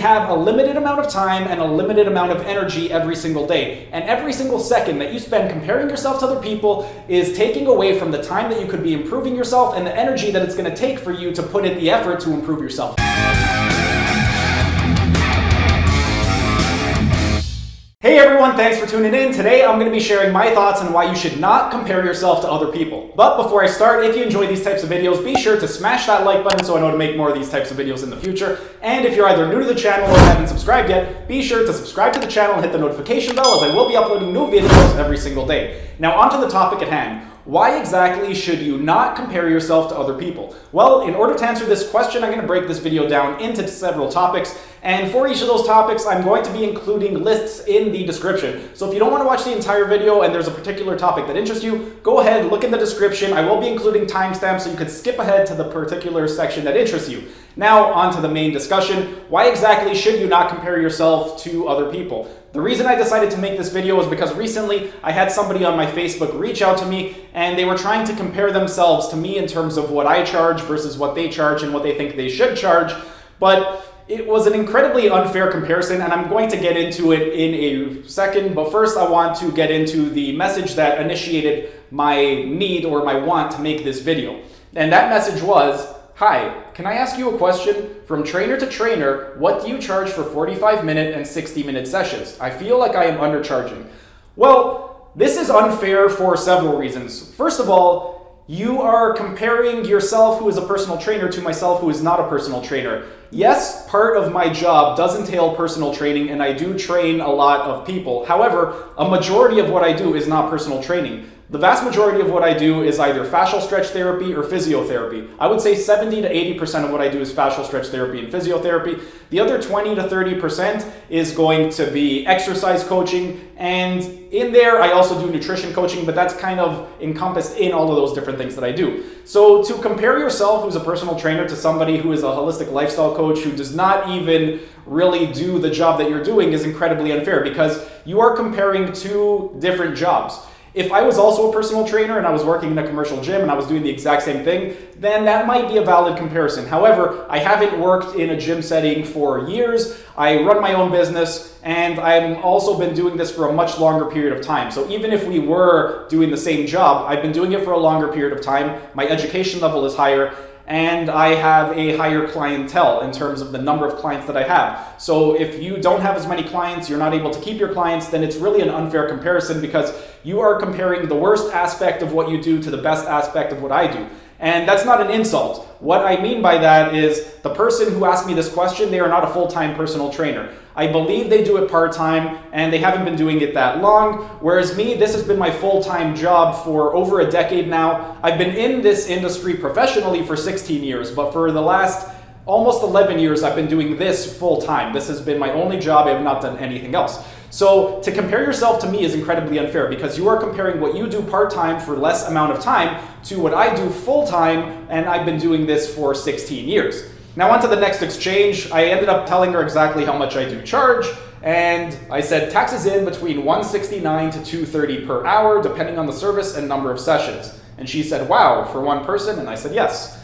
have a limited amount of time and a limited amount of energy every single day. And every single second that you spend comparing yourself to other people is taking away from the time that you could be improving yourself and the energy that it's going to take for you to put in the effort to improve yourself. Hey everyone, thanks for tuning in. Today I'm going to be sharing my thoughts on why you should not compare yourself to other people. But before I start, if you enjoy these types of videos, be sure to smash that like button so I know to make more of these types of videos in the future. And if you're either new to the channel or haven't subscribed yet, be sure to subscribe to the channel and hit the notification bell, as I will be uploading new videos every single day. Now onto the topic at hand. Why exactly should you not compare yourself to other people? Well, in order to answer this question, I'm going to break this video down into several topics. And for each of those topics, I'm going to be including lists in the description. So if you don't want to watch the entire video and there's a particular topic that interests you, go ahead, look in the description. I will be including timestamps so you could skip ahead to the particular section that interests you. Now, on to the main discussion. Why exactly should you not compare yourself to other people? The reason I decided to make this video is because recently I had somebody on my Facebook reach out to me and they were trying to compare themselves to me in terms of what I charge versus what they charge and what they think they should charge. But it was an incredibly unfair comparison, and I'm going to get into it in a second. But first, I want to get into the message that initiated my need or my want to make this video. And that message was, "Hi, can I ask you a question? From trainer to trainer, what do you charge for 45-minute and 60-minute sessions? I feel like I am undercharging." Well, this is unfair for several reasons. First of all, you are comparing yourself, who is a personal trainer, to myself, who is not a personal trainer. Yes, part of my job does entail personal training, and I do train a lot of people. However, a majority of what I do is not personal training. The vast majority of what I do is either fascial stretch therapy or physiotherapy. I would say 70 to 80% of what I do is fascial stretch therapy and physiotherapy. The other 20 to 30% is going to be exercise coaching, and in there I also do nutrition coaching, but that's kind of encompassed in all of those different things that I do. So to compare yourself, who's a personal trainer, to somebody who is a holistic lifestyle coach who does not even really do the job that you're doing is incredibly unfair, because you are comparing two different jobs. If I was also a personal trainer and I was working in a commercial gym and I was doing the exact same thing, then that might be a valid comparison. However, I haven't worked in a gym setting for years. I run my own business, and I've also been doing this for a much longer period of time. So even if we were doing the same job, I've been doing it for a longer period of time. My education level is higher, and I have a higher clientele in terms of the number of clients that I have. So if you don't have as many clients, you're not able to keep your clients, then it's really an unfair comparison, because you are comparing the worst aspect of what you do to the best aspect of what I do. And that's not an insult. What I mean by that is the person who asked me this question, they are not a full-time personal trainer. I believe they do it part-time, and they haven't been doing it that long. Whereas me, this has been my full-time job for over a decade now. I've been in this industry professionally for 16 years, but for the last almost 11 years, I've been doing this full-time. This has been my only job. I have not done anything else. So to compare yourself to me is incredibly unfair, because you are comparing what you do part-time for less amount of time to what I do full-time, and I've been doing this for 16 years. Now on to the next exchange. I ended up telling her exactly how much I do charge, and I said taxes in between $169 to $230 per hour, depending on the service and number of sessions. And she said, "Wow, for one person?" And I said, "Yes."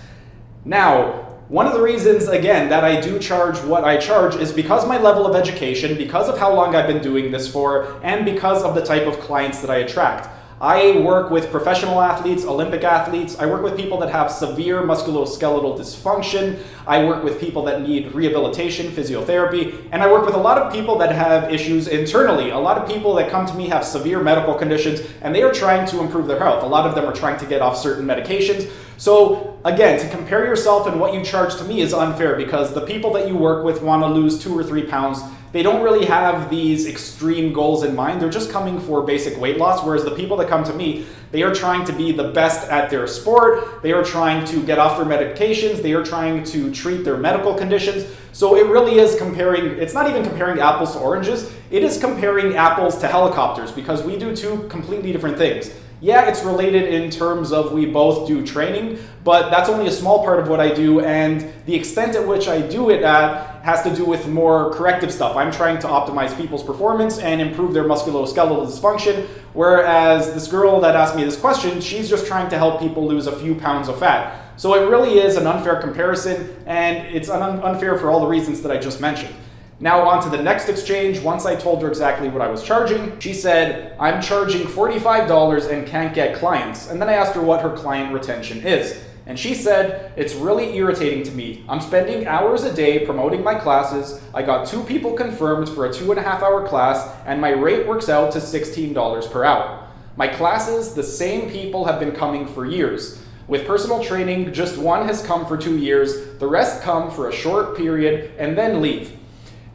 Now, one of the reasons, again, that I do charge what I charge is because my level of education, because of how long I've been doing this for, and because of the type of clients that I attract. I work with professional athletes, Olympic athletes. I work with people that have severe musculoskeletal dysfunction. I work with people that need rehabilitation, physiotherapy, and I work with a lot of people that have issues internally. A lot of people that come to me have severe medical conditions, and they are trying to improve their health. A lot of them are trying to get off certain medications. So again, to compare yourself and what you charge to me is unfair, because the people that you work with want to lose 2 or 3 pounds. They don't really have these extreme goals in mind. They're just coming for basic weight loss, whereas the people that come to me, they are trying to be the best at their sport. They are trying to get off their medications. They are trying to treat their medical conditions. So it really is comparing, it's not even comparing apples to oranges. It is comparing apples to helicopters, because we do two completely different things. Yeah, it's related in terms of we both do training, but that's only a small part of what I do, and the extent at which I do it at has to do with more corrective stuff. I'm trying to optimize people's performance and improve their musculoskeletal dysfunction, whereas this girl that asked me this question, she's just trying to help people lose a few pounds of fat. So it really is an unfair comparison, and it's unfair for all the reasons that I just mentioned. Now on to the next exchange. Once I told her exactly what I was charging, she said, I'm charging $45 and can't get clients. And then I asked her what her client retention is. And she said, it's really irritating to me. I'm spending hours a day promoting my classes. I got 2 people confirmed for a 2.5-hour class, and my rate works out to $16 per hour. My classes, the same people have been coming for years. With personal training, just one has come for 2 years. The rest come for a short period and then leave.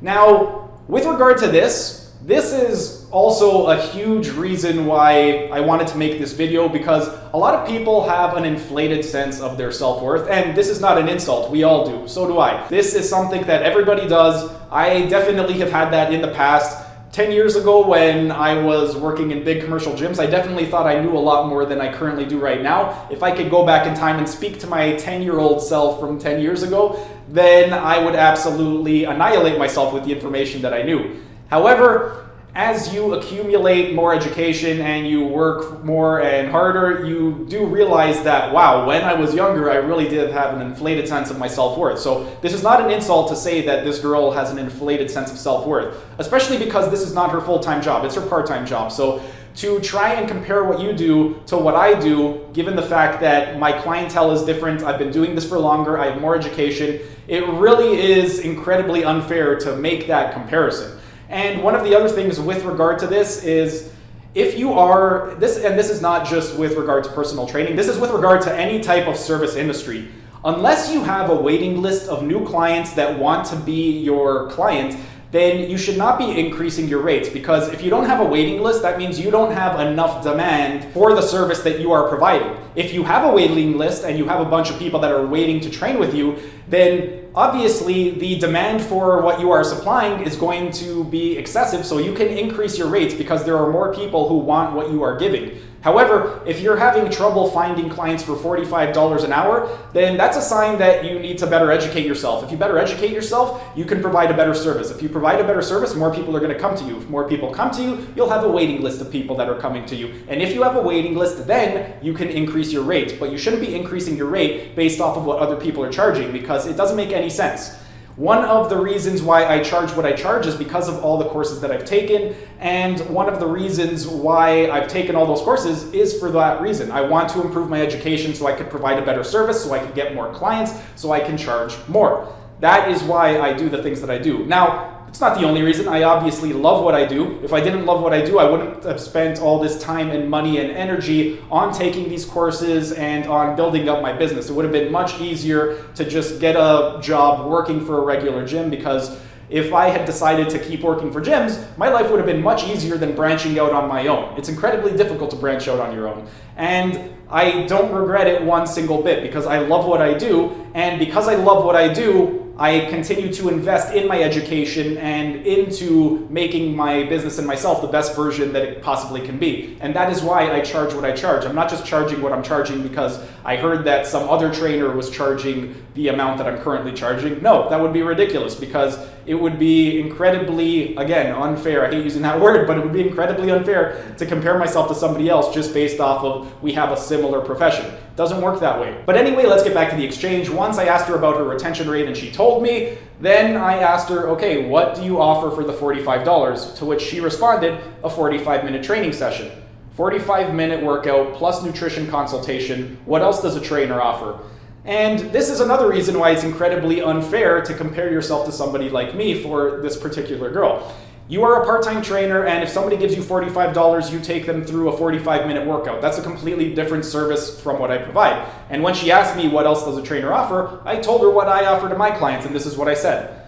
Now, with regard to this is also a huge reason why I wanted to make this video, because a lot of people have an inflated sense of their self-worth, and this is not an insult. We all do. So do I. This is something that everybody does. I definitely have had that in the past. 10 years ago when I was working in big commercial gyms, I definitely thought I knew a lot more than I currently do right now. If I could go back in time and speak to my 10-year-old self from 10 years ago, then I would absolutely annihilate myself with the information that I knew. However, as you accumulate more education and you work more and harder, you do realize that, wow, when I was younger, I really did have an inflated sense of my self-worth. So this is not an insult to say that this girl has an inflated sense of self-worth, especially because this is not her full-time job, it's her part-time job. So to try and compare what you do to what I do, given the fact that my clientele is different, I've been doing this for longer, I have more education, it really is incredibly unfair to make that comparison. And one of the other things with regard to this is, if you are, this is not just with regard to personal training, this is with regard to any type of service industry. Unless you have a waiting list of new clients that want to be your client, then you should not be increasing your rates, because if you don't have a waiting list, that means you don't have enough demand for the service that you are providing. If you have a waiting list and you have a bunch of people that are waiting to train with you, then obviously the demand for what you are supplying is going to be excessive, so you can increase your rates because there are more people who want what you are giving. However, if you're having trouble finding clients for $45 an hour, then that's a sign that you need to better educate yourself. If you better educate yourself, you can provide a better service. If you provide a better service, more people are going to come to you. If more people come to you, you'll have a waiting list of people that are coming to you. And if you have a waiting list, then you can increase your rate. But you shouldn't be increasing your rate based off of what other people are charging, because it doesn't make any sense. One of the reasons why I charge what I charge is because of all the courses that I've taken, and one of the reasons why I've taken all those courses is for that reason. I want to improve my education so I could provide a better service, so I could get more clients, so I can charge more. That is why I do the things that I do. Now, it's not the only reason. I obviously love what I do. If I didn't love what I do, I wouldn't have spent all this time and money and energy on taking these courses and on building up my business. It would have been much easier to just get a job working for a regular gym, because if I had decided to keep working for gyms, my life would have been much easier than branching out on my own. It's incredibly difficult to branch out on your own. And I don't regret it one single bit, because I love what I do, and because I love what I do, I continue to invest in my education and into making my business and myself the best version that it possibly can be. And that is why I charge what I charge. I'm not just charging what I'm charging because I heard that some other trainer was charging the amount that I'm currently charging. No, that would be ridiculous, because it would be incredibly, again, unfair. I hate using that word, but it would be incredibly unfair to compare myself to somebody else just based off of we have a similar profession. It doesn't work that way. But anyway, let's get back to the exchange. Once I asked her about her retention rate and she told me, then I asked her, okay, what do you offer for the $45? To which she responded, a 45-minute training session. 45-minute workout plus nutrition consultation. What else does a trainer offer? And this is another reason why it's incredibly unfair to compare yourself to somebody like me for this particular girl. You are a part-time trainer, and if somebody gives you $45, you take them through a 45-minute workout. That's a completely different service from what I provide. And when she asked me what else does a trainer offer, I told her what I offer to my clients, and this is what I said.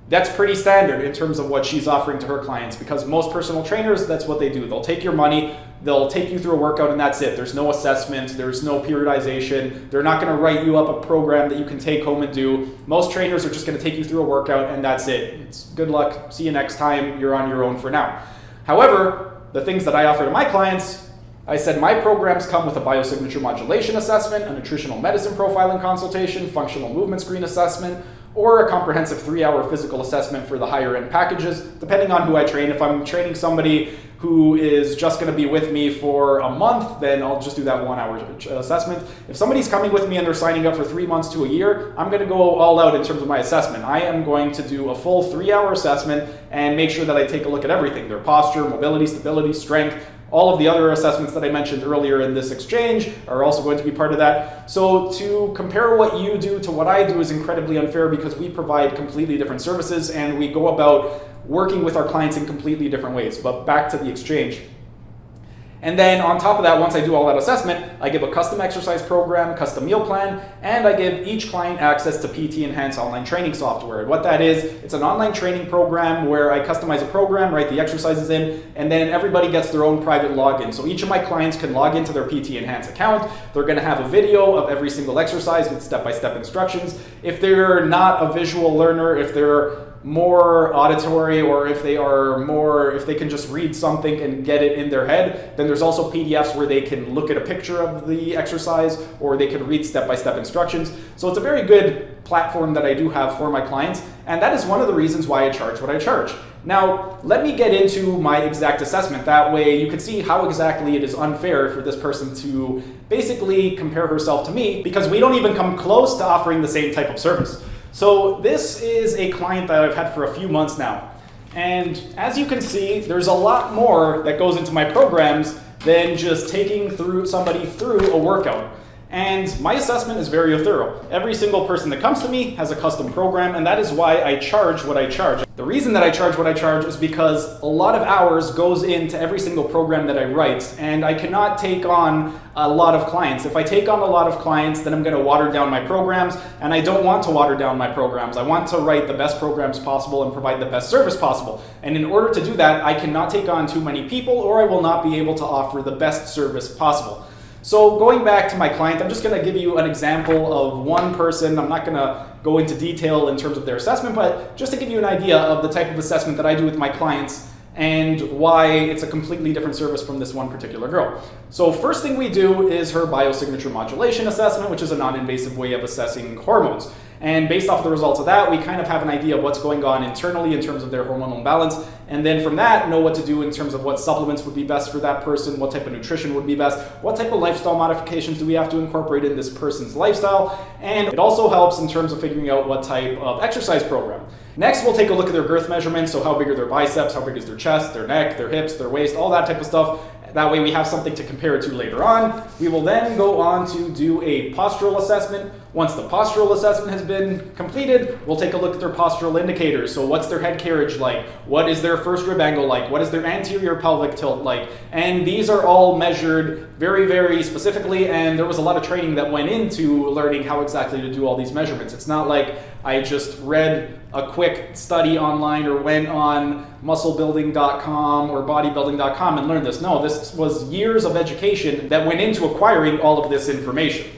That's pretty standard in terms of what she's offering to her clients, because most personal trainers, that's what they do. They'll take your money, they'll take you through a workout, and that's it. There's no assessment, there's no periodization. They're not going to write you up a program that you can take home and do. Most trainers are just going to take you through a workout, and that's it. It's good luck, see you next time, you're on your own for now. However, the things that I offer to my clients, I said my programs come with a biosignature modulation assessment, a nutritional medicine profiling consultation, functional movement screen assessment, or a comprehensive 3-hour physical assessment for the higher end packages, depending on who I train. If I'm training somebody who is just going to be with me for a month, then I'll just do that 1-hour assessment. If somebody's coming with me and they're signing up for 3 months to a year, I'm going to go all out in terms of my assessment. I am going to do a full 3-hour assessment and make sure that I take a look at everything: their posture, mobility, stability, strength. All of the other assessments that I mentioned earlier in this exchange are also going to be part of that. So to compare what you do to what I do is incredibly unfair, because we provide completely different services and we go about working with our clients in completely different ways. But back to the exchange. And then on top of that, once I do all that assessment, I give a custom exercise program, custom meal plan, and I give each client access to PT Enhance online training software. And what that is, it's an online training program where I customize a program, write the exercises in, and then everybody gets their own private login. So each of my clients can log into their PT Enhance account. They're going to have a video of every single exercise with step-by-step instructions. If they're not a visual learner, if they're more auditory, or if they can just read something and get it in their head, then there's also PDFs where they can look at a picture of the exercise, or they can read step-by-step instructions. So it's a very good platform that I do have for my clients, and that is one of the reasons why I charge what I charge. Now, let me get into my exact assessment. That way you can see how exactly it is unfair for this person to basically compare herself to me, because we don't even come close to offering the same type of service. So this is a client that I've had for a few months now. And as you can see, there's a lot more that goes into my programs than just taking somebody through a workout. And my assessment is very thorough. Every single person that comes to me has a custom program, and that is why I charge what I charge. The reason that I charge what I charge is because a lot of hours goes into every single program that I write, and I cannot take on a lot of clients. If I take on a lot of clients, then I'm going to water down my programs, and I don't want to water down my programs. I want to write the best programs possible and provide the best service possible. And in order to do that, I cannot take on too many people, or I will not be able to offer the best service possible. So going back to my client, I'm just going to give you an example of one person. I'm not going to go into detail in terms of their assessment, but just to give you an idea of the type of assessment that I do with my clients and why it's a completely different service from this one particular girl. So first thing we do is her biosignature modulation assessment, which is a non-invasive way of assessing hormones. And based off the results of that, we kind of have an idea of what's going on internally in terms of their hormonal balance. And then from that, know what to do in terms of what supplements would be best for that person, what type of nutrition would be best, what type of lifestyle modifications do we have to incorporate in this person's lifestyle. And it also helps in terms of figuring out what type of exercise program. Next, we'll take a look at their girth measurements. So how big are their biceps, how big is their chest, their neck, their hips, their waist, all that type of stuff. That way we have something to compare it to later on. We will then go on to do a postural assessment. Once the postural assessment has been completed, we'll take a look at their postural indicators. So what's their head carriage like? What is their first rib angle like? What is their anterior pelvic tilt like? And these are all measured very, very specifically, and there was a lot of training that went into learning how exactly to do all these measurements. It's not like I just read a quick study online or went on musclebuilding.com or bodybuilding.com and learned this. No, this was years of education that went into acquiring all of this information.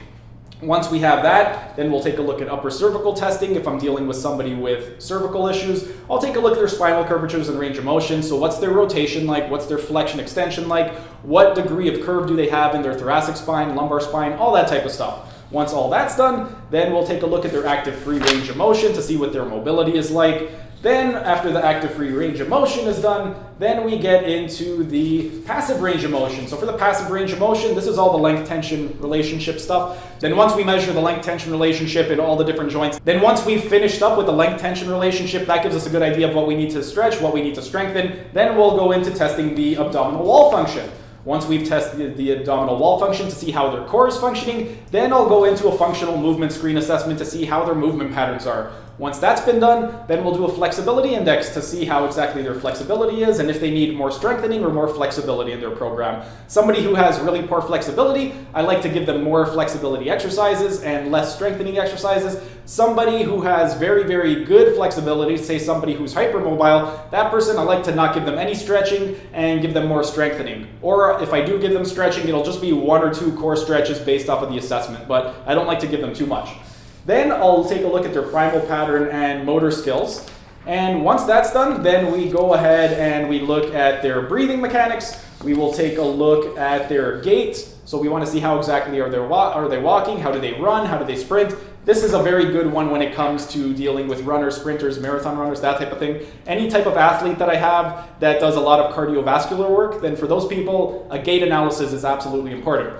Once we have that, then we'll take a look at upper cervical testing. If I'm dealing with somebody with cervical issues, I'll take a look at their spinal curvatures and range of motion. So what's their rotation like? What's their flexion extension like? What degree of curve do they have in their thoracic spine, lumbar spine, all that type of stuff. Once all that's done, then we'll take a look at their active free range of motion to see what their mobility is like. Then after the active free range of motion is done, then we get into the passive range of motion. So for the passive range of motion, this is all the length tension relationship stuff. Then once we measure the length tension relationship in all the different joints, then once we've finished up with the length tension relationship, that gives us a good idea of what we need to stretch, what we need to strengthen. Then we'll go into testing the abdominal wall function. Once we've tested the abdominal wall function to see how their core is functioning, then I'll go into a functional movement screen assessment to see how their movement patterns are. Once that's been done, then we'll do a flexibility index to see how exactly their flexibility is and if they need more strengthening or more flexibility in their program. Somebody who has really poor flexibility, I like to give them more flexibility exercises and less strengthening exercises. Somebody who has very, very good flexibility, say somebody who's hypermobile, that person I like to not give them any stretching and give them more strengthening. Or if I do give them stretching, it'll just be 1 or 2 core stretches based off of the assessment, but I don't like to give them too much. Then I'll take a look at their primal pattern and motor skills. And once that's done, then we go ahead and we look at their breathing mechanics. We will take a look at their gait. So we want to see how exactly are they walking, how do they run, how do they sprint. This is a very good one when it comes to dealing with runners, sprinters, marathon runners, that type of thing. Any type of athlete that I have that does a lot of cardiovascular work, then for those people, a gait analysis is absolutely important.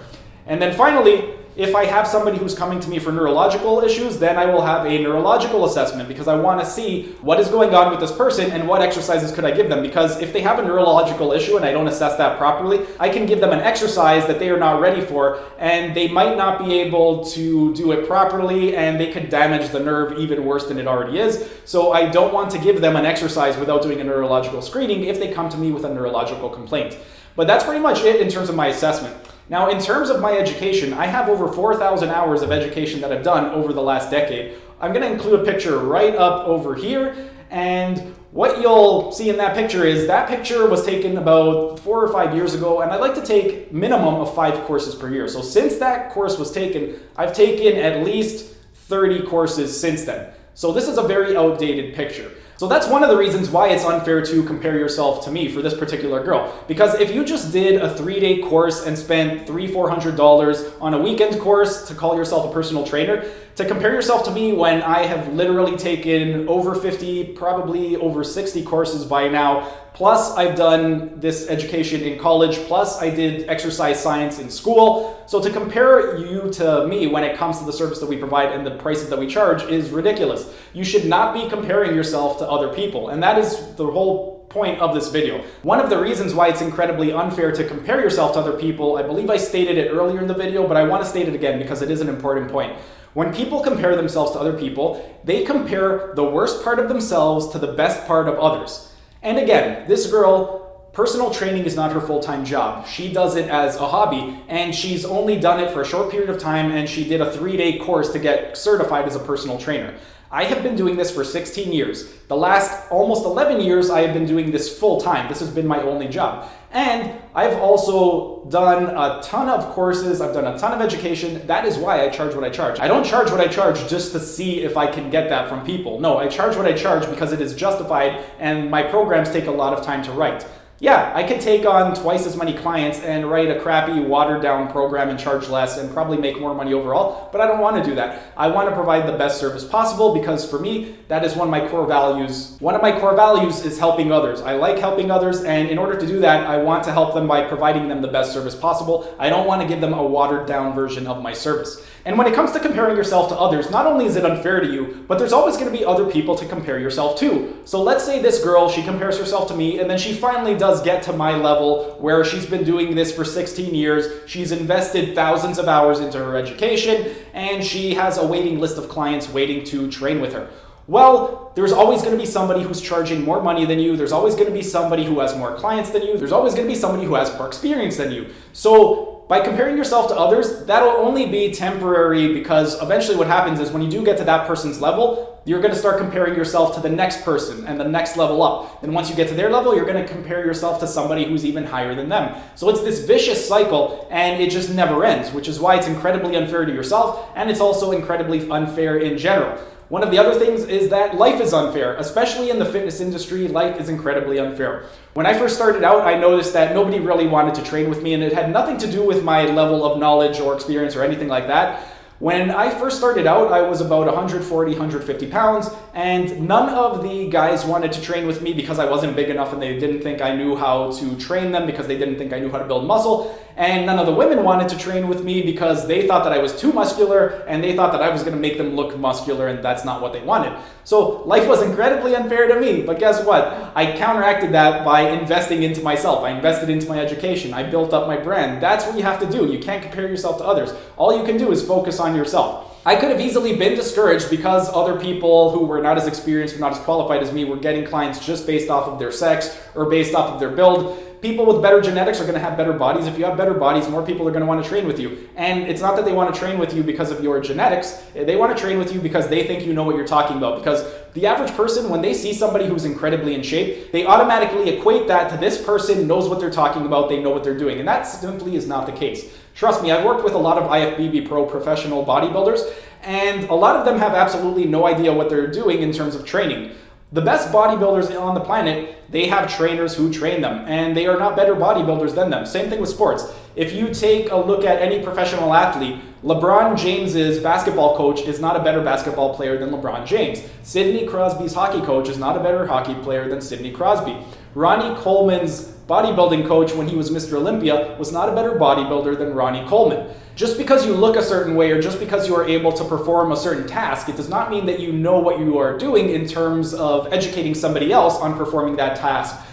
And then finally, if I have somebody who's coming to me for neurological issues, then I will have a neurological assessment because I want to see what is going on with this person and what exercises could I give them. Because if they have a neurological issue and I don't assess that properly, I can give them an exercise that they are not ready for and they might not be able to do it properly and they could damage the nerve even worse than it already is. So I don't want to give them an exercise without doing a neurological screening if they come to me with a neurological complaint. But that's pretty much it in terms of my assessment. Now, in terms of my education, I have over 4,000 hours of education that I've done over the last decade. I'm going to include a picture right up over here, and what you'll see in that picture was taken about 4 or 5 years ago, and I like to take minimum of 5 courses per year. So since that course was taken, I've taken at least 30 courses since then. So this is a very outdated picture. So that's one of the reasons why it's unfair to compare yourself to me for this particular girl. Because if you just did a 3-day course and spent $300-400 on a weekend course to call yourself a personal trainer, to compare yourself to me when I have literally taken over 50, probably over 60 courses by now, plus I've done this education in college, plus I did exercise science in school. So to compare you to me when it comes to the service that we provide and the prices that we charge is ridiculous. You should not be comparing yourself to other people. And that is the whole point of this video. One of the reasons why it's incredibly unfair to compare yourself to other people, I believe I stated it earlier in the video, but I want to state it again because it is an important point. When people compare themselves to other people, they compare the worst part of themselves to the best part of others. And again, this girl, personal training is not her full-time job. She does it as a hobby, and she's only done it for a short period of time, and she did a 3-day course to get certified as a personal trainer. I have been doing this for 16 years. The last almost 11 years, I have been doing this full-time. This has been my only job. And I've also done a ton of courses. I've done a ton of education. That is why I charge what I charge. I don't charge what I charge just to see if I can get that from people. No, I charge what I charge because it is justified and my programs take a lot of time to write. Yeah, I could take on twice as many clients and write a crappy, watered-down program and charge less and probably make more money overall, but I don't want to do that. I want to provide the best service possible because for me, that is one of my core values. One of my core values is helping others. I like helping others, and in order to do that, I want to help them by providing them the best service possible. I don't want to give them a watered-down version of my service. And when it comes to comparing yourself to others, not only is it unfair to you, but there's always going to be other people to compare yourself to. So let's say this girl, she compares herself to me, and then she finally does get to my level where she's been doing this for 16 years. She's invested thousands of hours into her education, and she has a waiting list of clients waiting to train with her. Well, there's always going to be somebody who's charging more money than you. There's always going to be somebody who has more clients than you. There's always going to be somebody who has more experience than you. So by comparing yourself to others, that'll only be temporary because eventually what happens is when you do get to that person's level, you're going to start comparing yourself to the next person and the next level up. Then once you get to their level, you're going to compare yourself to somebody who's even higher than them. So it's this vicious cycle and it just never ends, which is why it's incredibly unfair to yourself and it's also incredibly unfair in general. One of the other things is that life is unfair, especially in the fitness industry. Life is incredibly unfair. When I first started out, I noticed that nobody really wanted to train with me, and it had nothing to do with my level of knowledge or experience or anything like that. When I first started out, I was about 140, 150 pounds, and none of the guys wanted to train with me because I wasn't big enough and they didn't think I knew how to train them because they didn't think I knew how to build muscle. And none of the women wanted to train with me because they thought that I was too muscular and they thought that I was going to make them look muscular, and that's not what they wanted. So life was incredibly unfair to me, but guess what? I counteracted that by investing into myself. I invested into my education. I built up my brand. That's what you have to do. You can't compare yourself to others. All you can do is focus on yourself. I could have easily been discouraged because other people who were not as experienced or not as qualified as me were getting clients just based off of their sex or based off of their build. People with better genetics are going to have better bodies. If you have better bodies, more people are going to want to train with you. And it's not that they want to train with you because of your genetics. They want to train with you because they think you know what you're talking about. Because the average person, when they see somebody who's incredibly in shape, they automatically equate that to this person knows what they're talking about, they know what they're doing. And that simply is not the case. Trust me, I've worked with a lot of IFBB pro professional bodybuilders, and a lot of them have absolutely no idea what they're doing in terms of training. The best bodybuilders on the planet, they have trainers who train them, and they are not better bodybuilders than them. Same thing with sports. If you take a look at any professional athlete, LeBron James's basketball coach is not a better basketball player than LeBron James. Sidney Crosby's hockey coach is not a better hockey player than Sidney Crosby. Ronnie Coleman's bodybuilding coach when he was Mr. Olympia was not a better bodybuilder than Ronnie Coleman. Just because you look a certain way or just because you are able to perform a certain task, it does not mean that you know what you are doing in terms of educating somebody else on performing that task.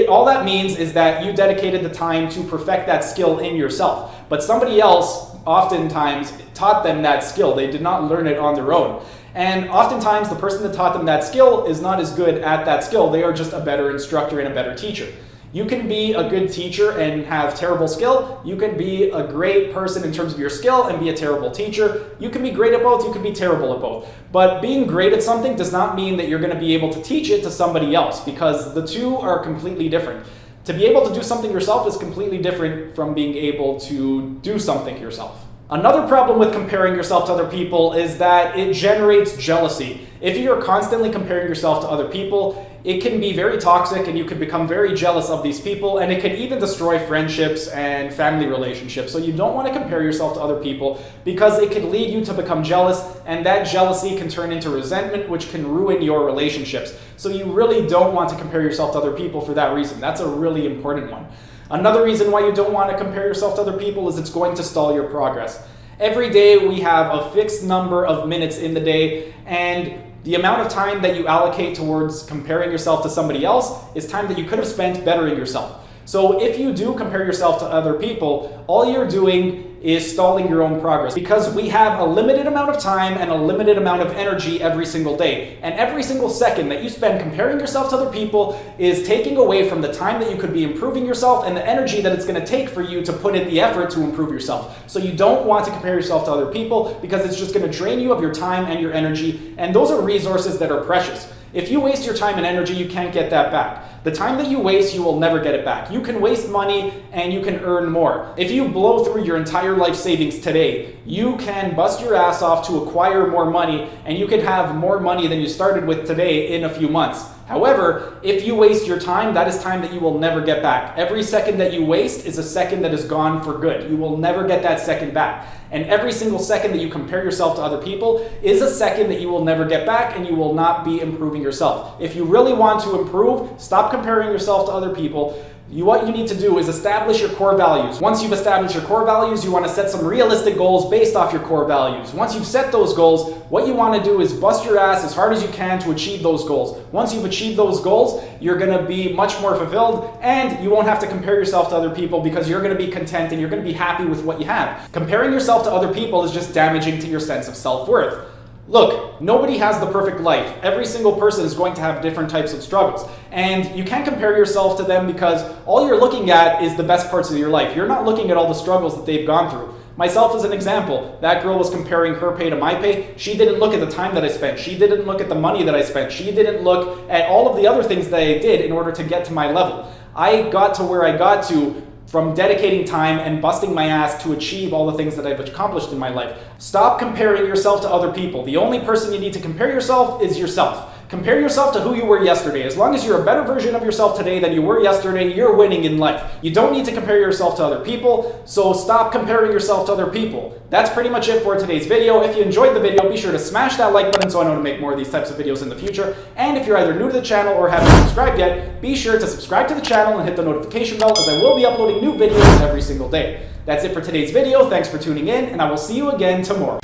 All that means is that you dedicated the time to perfect that skill in yourself. But somebody else oftentimes taught them that skill. They did not learn it on their own. And oftentimes the person that taught them that skill is not as good at that skill. They are just a better instructor and a better teacher. You can be a good teacher and have terrible skill. You can be a great person in terms of your skill and be a terrible teacher. You can be great at both, you can be terrible at both. But being great at something does not mean that you're going to be able to teach it to somebody else, because the two are completely different. To be able to do something yourself is completely different from being able to do something yourself. Another problem with comparing yourself to other people is that it generates jealousy. If you're constantly comparing yourself to other people, it can be very toxic and you can become very jealous of these people, and it can even destroy friendships and family relationships. So you don't want to compare yourself to other people because it can lead you to become jealous, and that jealousy can turn into resentment, which can ruin your relationships. So you really don't want to compare yourself to other people for that reason. That's a really important one. Another reason why you don't want to compare yourself to other people is it's going to stall your progress. Every day we have a fixed number of minutes in the day, and the amount of time that you allocate towards comparing yourself to somebody else is time that you could have spent bettering yourself. So if you do compare yourself to other people, all you're doing is stalling your own progress, because we have a limited amount of time and a limited amount of energy every single day. And every single second that you spend comparing yourself to other people is taking away from the time that you could be improving yourself and the energy that it's going to take for you to put in the effort to improve yourself. So you don't want to compare yourself to other people because it's just going to drain you of your time and your energy. And those are resources that are precious. If you waste your time and energy, you can't get that back. The time that you waste, you will never get it back. You can waste money and you can earn more. If you blow through your entire life savings today, you can bust your ass off to acquire more money, and you can have more money than you started with today in a few months. However, if you waste your time, that is time that you will never get back. Every second that you waste is a second that is gone for good. You will never get that second back. And every single second that you compare yourself to other people is a second that you will never get back, and you will not be improving yourself. If you really want to improve, stop comparing yourself to other people. What you need to do is establish your core values. Once you've established your core values, you want to set some realistic goals based off your core values. Once you've set those goals, what you want to do is bust your ass as hard as you can to achieve those goals. Once you've achieved those goals, you're going to be much more fulfilled, and you won't have to compare yourself to other people because you're going to be content and you're going to be happy with what you have. Comparing yourself to other people is just damaging to your sense of self-worth. Look, nobody has the perfect life. Every single person is going to have different types of struggles. And you can't compare yourself to them because all you're looking at is the best parts of your life. You're not looking at all the struggles that they've gone through. Myself as an example, that girl was comparing her pay to my pay. She didn't look at the time that I spent. She didn't look at the money that I spent. She didn't look at all of the other things that I did in order to get to my level. I got to where I got to from dedicating time and busting my ass to achieve all the things that I've accomplished in my life. Stop comparing yourself to other people. The only person you need to compare yourself is yourself. Compare yourself to who you were yesterday. As long as you're a better version of yourself today than you were yesterday, you're winning in life. You don't need to compare yourself to other people, so stop comparing yourself to other people. That's pretty much it for today's video. If you enjoyed the video, be sure to smash that like button so I know to make more of these types of videos in the future. And if you're either new to the channel or haven't subscribed yet, be sure to subscribe to the channel and hit the notification bell, as I will be uploading new videos every single day. That's it for today's video. Thanks for tuning in, and I will see you again tomorrow.